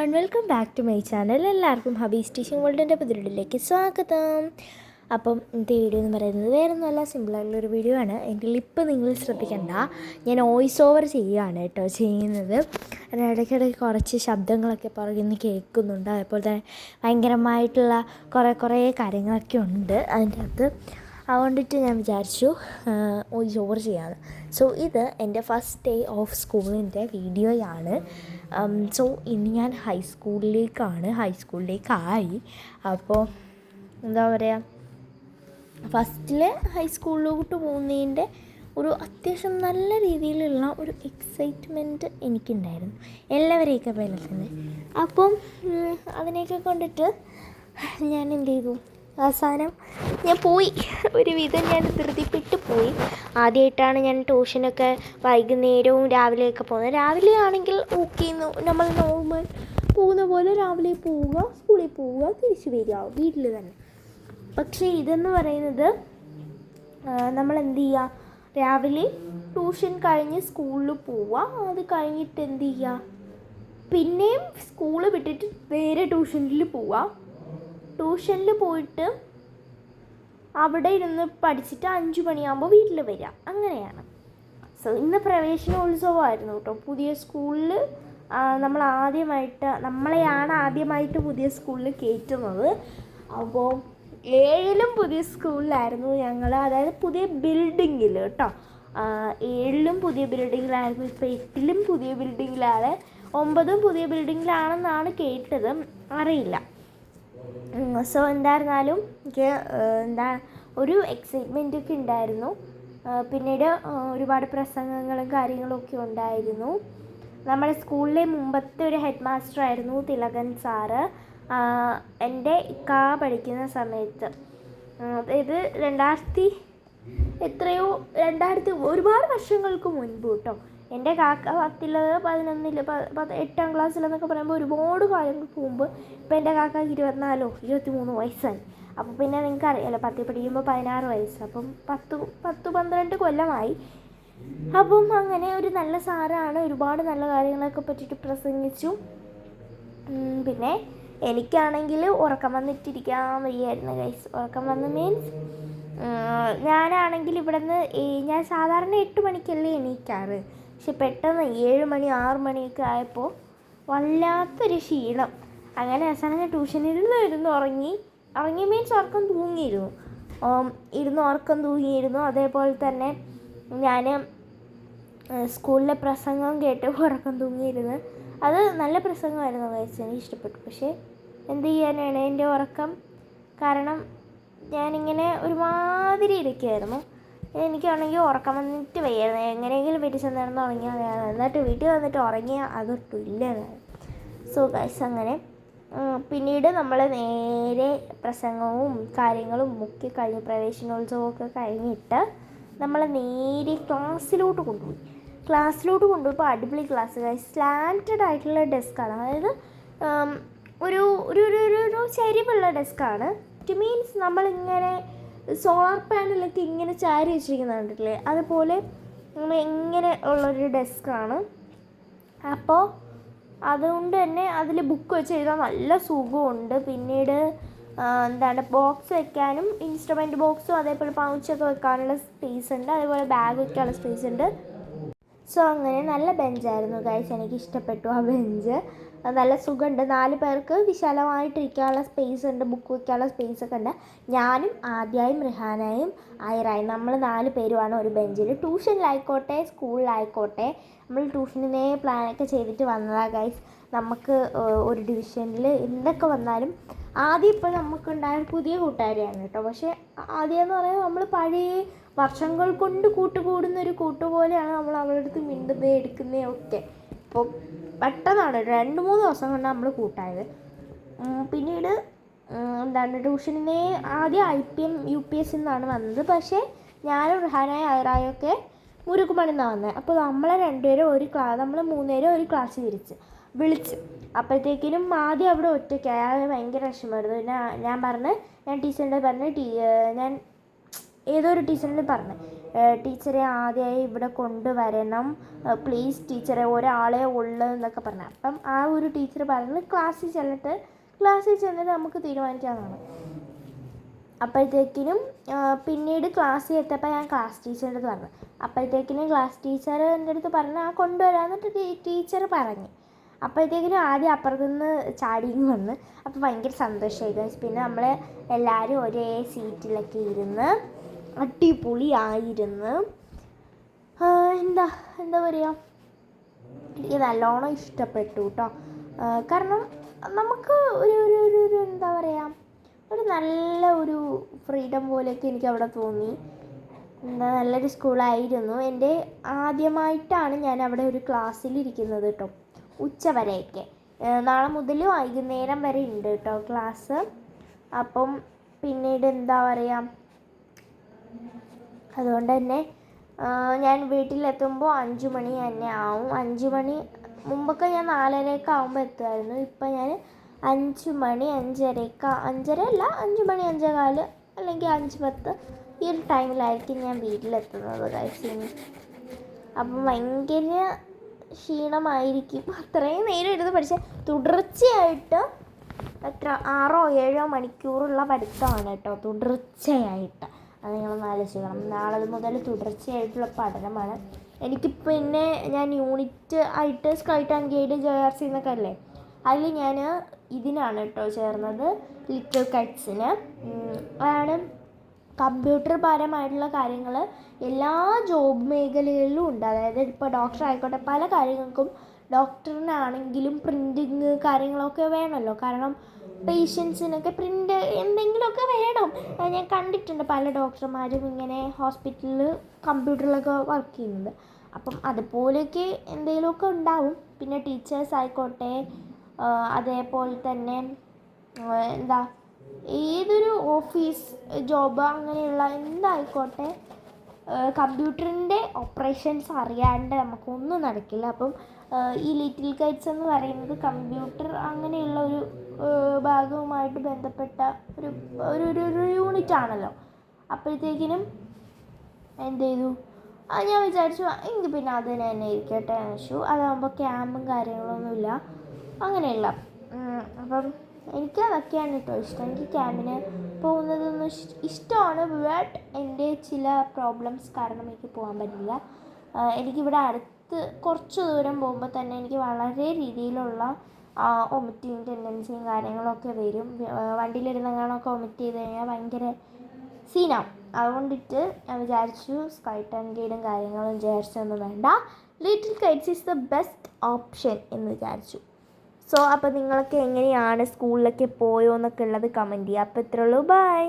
Everyone, welcome back to my channel. എല്ലാവർക്കും Habees teaching വേൾഡിൻ്റെ പുതിയൊരിലേക്ക് സ്വാഗതം. അപ്പം ഇന്നത്തെ വീഡിയോ എന്ന് പറയുന്നത് വേറെ ഒന്നുമല്ല, സിമ്പിളായിട്ടുള്ളൊരു വീഡിയോ ആണ്. എങ്കിൽ ഇപ്പം നിങ്ങൾ ശ്രദ്ധിക്കേണ്ട, ഞാൻ വോയിസ് ഓവർ ചെയ്യുകയാണ് കേട്ടോ ചെയ്യുന്നത്. ഇടയ്ക്കിടയ്ക്ക് കുറച്ച് ശബ്ദങ്ങളൊക്കെ പുറകിൽ നിന്ന് കേൾക്കുന്നുണ്ട്. അതുപോലെ തന്നെ ഭയങ്കരമായിട്ടുള്ള കുറേ കാര്യങ്ങളൊക്കെ ഉണ്ട് അതിൻ്റെ അകത്ത്. അതുകൊണ്ടിട്ട് ഞാൻ വിചാരിച്ചു വോയിസ് ഓവർ ചെയ്യാമെന്ന്. സോ ഇത് എൻ്റെ ഫസ്റ്റ് ഡേ ഓഫ് സ്കൂളിൻ്റെ വീഡിയോയാണ്. സോ ഇനി ഞാൻ ഹൈസ്കൂളിലേക്കായി. അപ്പോൾ എന്താ പറയുക, ഫസ്റ്റിൽ ഹൈസ്കൂളിലോട്ട് പോകുന്നതിൻ്റെ ഒരു അത്യാവശ്യം നല്ല രീതിയിലുള്ള ഒരു എക്സൈറ്റ്മെൻറ്റ് എനിക്കുണ്ടായിരുന്നു, എല്ലാവരെയൊക്കെ പോലെ തന്നെ. അപ്പം അതിനെയൊക്കെ കൊണ്ടിട്ട് ഞാൻ എന്ത് ചെയ്തു, അവസാനം ഞാൻ പോയി. ഒരുവിധം ഞാൻ ധൃതിപ്പെട്ട് പോയി. ആദ്യമായിട്ടാണ് ഞാൻ ട്യൂഷനൊക്കെ വൈകുന്നേരവും രാവിലെയൊക്കെ പോകുന്നത്. രാവിലെ ആണെങ്കിൽ ഓക്കെ, നമ്മൾ നോർമൽ പോകുന്ന പോലെ രാവിലെ പോവുക, സ്കൂളിൽ പോവുക, തിരിച്ച് വരിക വീട്ടിൽ തന്നെ. പക്ഷേ ഇതെന്ന് പറയുന്നത് നമ്മൾ എന്ത് ചെയ്യുക, രാവിലെ ട്യൂഷൻ കഴിഞ്ഞ് സ്കൂളിൽ പോവുക, അത് കഴിഞ്ഞിട്ട് എന്ത് ചെയ്യുക, പിന്നെയും സ്കൂൾ വിട്ടിട്ട് വേറെ ട്യൂഷനിൽ പോവുക. ട്യൂഷനിൽ പോയിട്ട് അവിടെ ഇരുന്ന് പഠിച്ചിട്ട് 5 മണിയാകുമ്പോൾ വീട്ടിൽ വരിക, അങ്ങനെയാണ്. സോ ഇന്ന് പ്രവേശനോത്സവമായിരുന്നു കേട്ടോ. പുതിയ സ്കൂളിൽ നമ്മളെയാണ് ആദ്യമായിട്ട് പുതിയ സ്കൂളിൽ കയറ്റുന്നത്. അപ്പോൾ 7ലും പുതിയ സ്കൂളിലായിരുന്നു ഞങ്ങൾ, അതായത് പുതിയ ബിൽഡിങ്ങിൽ കേട്ടോ. 7ലും പുതിയ ബിൽഡിങ്ങിലായിരുന്നു. ഇപ്പോൾ 8ലും പുതിയ ബിൽഡിങ്ങിലാണ്, 9ഉം പുതിയ ബിൽഡിങ്ങിലാണെന്നാണ് കേട്ടത്, അറിയില്ല. സോ എന്തായിരുന്നാലും എനിക്ക് ഒരു എക്സൈറ്റ്മെൻറ്റൊക്കെ ഉണ്ടായിരുന്നു. പിന്നീട് ഒരുപാട് പ്രസംഗങ്ങളും കാര്യങ്ങളൊക്കെ ഉണ്ടായിരുന്നു. നമ്മുടെ സ്കൂളിലെ മുമ്പത്തെ ഒരു ഹെഡ് മാസ്റ്റർ ആയിരുന്നു തിലകൻ സാറ്. എൻ്റെ ഇക്കാ പഠിക്കുന്ന സമയത്ത്, അതായത് 2000 ഒരുപാട് വർഷങ്ങൾക്ക് മുൻപ് കേട്ടോ. എൻ്റെ കാക്ക 8ാം ക്ലാസ്സിലെന്നൊക്കെ പറയുമ്പോൾ ഒരുപാട് കാലങ്ങൾക്ക് മുമ്പ്. ഇപ്പോൾ എൻ്റെ കാക്കക്ക് 24-23 വയസ്സായി. അപ്പോൾ പിന്നെ നിങ്ങൾക്ക് അറിയാമല്ലോ, 10ൽ പഠിക്കുമ്പോൾ 16 വയസ്സ്, അപ്പം 10-12 കൊല്ലമായി. അപ്പം അങ്ങനെ ഒരു നല്ല സാറാണ്, ഒരുപാട് നല്ല കാര്യങ്ങളൊക്കെ പറ്റിയിട്ട് പ്രസംഗിച്ചു. പിന്നെ എനിക്കാണെങ്കിൽ ഉറക്കം വന്നിട്ടിരിക്കാൻ വയ്യായിരുന്നു ഗൈസ്. ഉറക്കം വന്ന് മീൻസ് ഞാനാണെങ്കിൽ ഞാൻ സാധാരണ 8 മണിക്കല്ലേ എണീക്കാറ്. പക്ഷെ പെട്ടെന്ന് 7 മണി 6 മണിയൊക്കെ ആയപ്പോൾ വല്ലാത്തൊരു ക്ഷീണം. അങ്ങനെ അവസാനം ഞാൻ ട്യൂഷനിൽ ഇരുന്ന് ഉറങ്ങി മീൻസ് ഉറക്കം തൂങ്ങിയിരുന്നു. അതേപോലെ തന്നെ ഞാൻ സ്കൂളിലെ പ്രസംഗം കേട്ട് ഉറക്കം തൂങ്ങിയിരുന്നു. അത് നല്ല പ്രസംഗമായിരുന്നു ഗൈസ്, എനിക്ക് ഇഷ്ടപ്പെട്ടു. പക്ഷേ എന്ത് ചെയ്യാനാണ് എൻ്റെ ഉറക്കം കാരണം, ഞാനിങ്ങനെ ഒരുമാതിരി ഇരിക്കുമായിരുന്നു. എനിക്കാണെങ്കിൽ ഉറക്കം വന്നിട്ട് വയ്യായിരുന്നു. എങ്ങനെയെങ്കിലും വീട്ടിൽ ചെന്നിരുന്ന് ഉറങ്ങിയാൽ വേണം, എന്നിട്ട് വീട്ടിൽ വന്നിട്ട് ഉറങ്ങിയാൽ അതൊട്ടും ഇല്ലെന്നാണ്. സോ ഗൈസ്, അങ്ങനെ പിന്നീട് നമ്മൾ നേരെ പ്രസംഗവും കാര്യങ്ങളും ഒക്കെ കഴിഞ്ഞ് പ്രവേശനോത്സവമൊക്കെ കഴിഞ്ഞിട്ട് നമ്മൾ നേരെ ക്ലാസ്സിലോട്ട് കൊണ്ടുപോയി. അടിപൊളി ക്ലാസ് ഗൈസ്. സ്ലാൻറ്റഡ് ആയിട്ടുള്ള ഡെസ്ക്കാണ്, അതായത് ഒരു ചരിവുള്ള ഡെസ്ക്കാണ്. ഇറ്റ് മീൻസ് നമ്മളിങ്ങനെ സോളാർ പാനലൊക്കെ ഇങ്ങനെ ചാരി വെച്ചിരിക്കുന്നത് കണ്ടിട്ടില്ലേ, അതുപോലെ ഇങ്ങനെ ഉള്ളൊരു ഡെസ്ക്കാണ്. അപ്പോൾ അതുകൊണ്ട് തന്നെ അതിൽ ബുക്ക് വെച്ച് എഴുതാൻ നല്ല സുഖമുണ്ട്. പിന്നീട് ബോക്സ് വെക്കാനും, ഇൻസ്ട്രുമെൻറ്റ് ബോക്സും അതേപോലെ പൗച്ചൊക്കെ വെക്കാനുള്ള സ്പേസ് ഉണ്ട്, അതേപോലെ ബാഗ് വെക്കാനുള്ള സ്പേസ് ഉണ്ട്. സോ അങ്ങനെ നല്ല ബെഞ്ചായിരുന്നു ഗൈസ്, എനിക്ക് ഇഷ്ടപ്പെട്ടു ആ ബെഞ്ച്. നല്ല സുഖമുണ്ട്, 4 പേർക്ക് വിശാലമായിട്ടിരിക്കാനുള്ള സ്പേസ് ഉണ്ട്, ബുക്ക് വയ്ക്കാനുള്ള സ്പേസൊക്കെ ഉണ്ട്. ഞാനും ആദ്യമായും റിഹാനയും ആയിറായും നമ്മൾ 4 പേരുമാണ് ഒരു ബെഞ്ചിൽ. ട്യൂഷനിലായിക്കോട്ടെ സ്കൂളിലായിക്കോട്ടെ നമ്മൾ ട്യൂഷനിന്നേ പ്ലാനൊക്കെ ചെയ്തിട്ട് വന്നതാണ് ഗൈസ്. നമുക്ക് ഒരു ഡിവിഷനിൽ എന്തൊക്കെ വന്നാലും ആദ്യം ഇപ്പോൾ നമുക്കുണ്ടായ പുതിയ കൂട്ടുകാരെയാണ് കേട്ടോ. പക്ഷേ ആദ്യമെന്ന് പറയുമ്പോൾ നമ്മൾ പഴയ വർഷങ്ങൾ കൊണ്ട് കൂട്ടുകൂടുന്നൊരു കൂട്ടുപോലെയാണ് നമ്മൾ അവളുടെ അടുത്ത് മിണ്ടുന്നത് എടുക്കുന്നത് ഒക്കെ. അപ്പോൾ പെട്ടെന്നാണ് 2-3 ദിവസം കൊണ്ട് നമ്മൾ കൂട്ടായത്. പിന്നീട് ട്യൂഷനിന്നേ ആദ്യം IPM UPS നിന്നാണ് വന്നത്. പക്ഷേ ഞാനും റിഹാനായ ആയിറായൊക്കെ മുരുക്കുമണിന്നാണ് വന്നത്. അപ്പോൾ നമ്മളെ 2 പേരും നമ്മൾ 3 പേരും ഒരു ക്ലാസ് വിളിച്ച് അപ്പോഴത്തേക്കിനും ആദ്യം അവിടെ ഒറ്റയ്ക്കായി. അത് ഭയങ്കര വിഷമമായിരുന്നു. പിന്നെ ഞാൻ ടീച്ചറിൻ്റെ ഏതോ ഒരു ടീച്ചറിനോട് പറഞ്ഞു, ടീച്ചറെ ആദ്യമായി ഇവിടെ കൊണ്ടുവരണം, പ്ലീസ് ടീച്ചറെ, ഒരാളെ ഉള്ളൂ എന്നൊക്കെ പറഞ്ഞു. അപ്പം ആ ഒരു ടീച്ചർ പറഞ്ഞത് ക്ലാസ്സിൽ ചെന്നിട്ട് നമുക്ക് തീരുമാനിക്കാമെന്നാണ്. അപ്പോഴത്തേക്കിനും പിന്നീട് ക്ലാസ്സിൽ എത്തിയപ്പോൾ ഞാൻ ക്ലാസ് ടീച്ചറിൻ്റെ അടുത്ത് പറഞ്ഞു. അപ്പോഴത്തേക്കിനും ക്ലാസ് ടീച്ചർ എൻ്റെ അടുത്ത് പറഞ്ഞു കൊണ്ടുവരാമെന്നിട്ട് ടീച്ചർ പറഞ്ഞു. അപ്പോഴത്തേക്കിനും ആദ്യം അപ്പുറത്തുനിന്ന് ചാടിയും വന്ന്. അപ്പോൾ ഭയങ്കര സന്തോഷമായി. പിന്നെ നമ്മൾ എല്ലാവരും ഒരേ സീറ്റിലൊക്കെ ഇരുന്ന് അടിപൊളിയായിരുന്നു. എന്താ പറയുക, എനിക്ക് നല്ലോണം ഇഷ്ടപ്പെട്ടു കേട്ടോ. കാരണം നമുക്ക് ഒരു എന്താ പറയുക, ഒരു നല്ല ഒരു ഫ്രീഡം പോലെയൊക്കെ എനിക്ക് അവിടെ തോന്നി. നല്ലൊരു സ്കൂളായിരുന്നു. എൻ്റെ ആദ്യമായിട്ടാണ് ഞാൻ അവിടെ ഒരു ക്ലാസ്സിലിരിക്കുന്നത് കേട്ടോ, ഉച്ച വരെയൊക്കെ. നാളെ മുതൽ വൈകുന്നേരം വരെ ഉണ്ട് കേട്ടോ ക്ലാസ്. അപ്പം പിന്നീട് എന്താ പറയുക, അതുകൊണ്ട് തന്നെ ഞാൻ വീട്ടിലെത്തുമ്പോൾ 5 മണി തന്നെ ആവും. 5 മണി മുമ്പൊക്കെ ഞാൻ 4:30 ആകുമ്പോൾ എത്തുമായിരുന്നു. ഇപ്പം ഞാൻ 5 മണി 5:30 അല്ല, 5 മണി 5:15 അല്ലെങ്കിൽ 5:10 ഈ ഒരു ടൈമിലായിരിക്കും ഞാൻ വീട്ടിലെത്തുന്നത് കഴിച്ചിന്. അപ്പം ഭയങ്കര ക്ഷീണമായിരിക്കും. അത്രയും നേരം ഇരുന്ന് പഠിച്ച തുടർച്ചയായിട്ട് 6-7 മണിക്കൂറുള്ള പഠിത്തമാണ് കേട്ടോ, തുടർച്ചയായിട്ട്. അത് നിങ്ങളൊന്ന് ആലോചിക്കണം. നാളെ മുതൽ തുടർച്ചയായിട്ടുള്ള പഠനമാണ് എനിക്ക്. പിന്നെ ഞാൻ യൂണിറ്റ് ആയിട്ട് സ്കൗട്ട് ആൻഡ് ഗൈഡ് JRC എന്നൊക്കെ അല്ലേ, അതിൽ ഞാൻ ഇതിനാണ് കേട്ടോ ചേർന്നത്, ലിറ്റിൽ കൈറ്റ്സിന്. അതാണ് കമ്പ്യൂട്ടർ പരമായിട്ടുള്ള കാര്യങ്ങൾ എല്ലാ ജോബ് മേഖലകളിലും ഉണ്ട്. അതായത് ഇപ്പോൾ ഡോക്ടർ ആയിക്കോട്ടെ, പല കാര്യങ്ങൾക്കും ഡോക്ടറിനാണെങ്കിലും പ്രിൻറ്റിങ് കാര്യങ്ങളൊക്കെ വേണമല്ലോ. കാരണം പേഷ്യൻസിനൊക്കെ പ്രിൻ്റ് എന്തെങ്കിലുമൊക്കെ വേണം. ഞാൻ കണ്ടിട്ടുണ്ട് പല ഡോക്ടർമാരും ഇങ്ങനെ ഹോസ്പിറ്റലിൽ കമ്പ്യൂട്ടറിലൊക്കെ വർക്ക് ചെയ്യുന്നത്. അപ്പം അതുപോലെയൊക്കെ എന്തെങ്കിലുമൊക്കെ ഉണ്ടാവും. പിന്നെ ടീച്ചേഴ്സ് ആയിക്കോട്ടെ, അതേപോലെ തന്നെ ഏതൊരു ഓഫീസ് ജോബ് അങ്ങനെയുള്ള എന്തായിക്കോട്ടെ, കമ്പ്യൂട്ടറിൻ്റെ ഓപ്പറേഷൻസ് അറിയാണ്ട് നമുക്കൊന്നും നടക്കില്ല. അപ്പം ഈ ലിറ്റിൽ കൈറ്റ്സ് എന്ന് പറയുന്നത് കമ്പ്യൂട്ടർ അങ്ങനെയുള്ള ഒരു ഭാഗവുമായിട്ട് ബന്ധപ്പെട്ട ഒരു യൂണിറ്റ് ആണല്ലോ. അപ്പോഴത്തേക്കിനും എന്ത് ചെയ്തു, ഞാൻ വിചാരിച്ചു എങ്കിൽ പിന്നെ അതിന് തന്നെ ഇരിക്കട്ടെ എന്ന് വെച്ചു. അതാകുമ്പോൾ ക്യാമ്പും കാര്യങ്ങളൊന്നുമില്ല, അങ്ങനെയുള്ള. അപ്പം എനിക്കതൊക്കെയാണ് കേട്ടോ ഇഷ്ടം. എനിക്ക് ക്യാമ്പിന് പോകുന്നതൊന്നും ഇഷ്ടമാണ്. ബട്ട് എൻ്റെ ചില പ്രോബ്ലംസ് കാരണം എനിക്ക് പോകാൻ പറ്റില്ല. എനിക്കിവിടെ അടുത്ത് കുറച്ച് ദൂരം പോകുമ്പോൾ തന്നെ എനിക്ക് വളരെ രീതിയിലുള്ള വൊമിറ്റിങ് ടെൻഡൻസിയും കാര്യങ്ങളൊക്കെ വരും. വണ്ടിയിലിരുന്നെങ്ങാനൊക്കെ വൊമിറ്റ് ചെയ്ത് കഴിഞ്ഞാൽ ഭയങ്കര സീനാവും. അതുകൊണ്ടിട്ട് ഞാൻ വിചാരിച്ചു സ്കൗട്ട് ആൻഡ് ഗൈഡും കാര്യങ്ങളും JRC ഒന്നും വേണ്ട, little Kites is the best option എന്ന് വിചാരിച്ചു. അപ്പോൾ നിങ്ങളൊക്കെ എങ്ങനെയാണ്, സ്കൂളിലൊക്കെ പോയോ എന്നൊക്കെ ഉള്ളത് കമൻറ്റ് ചെയ്യുക. അപ്പോൾ ഇത്രയേ ഉള്ളൂ, ബൈ.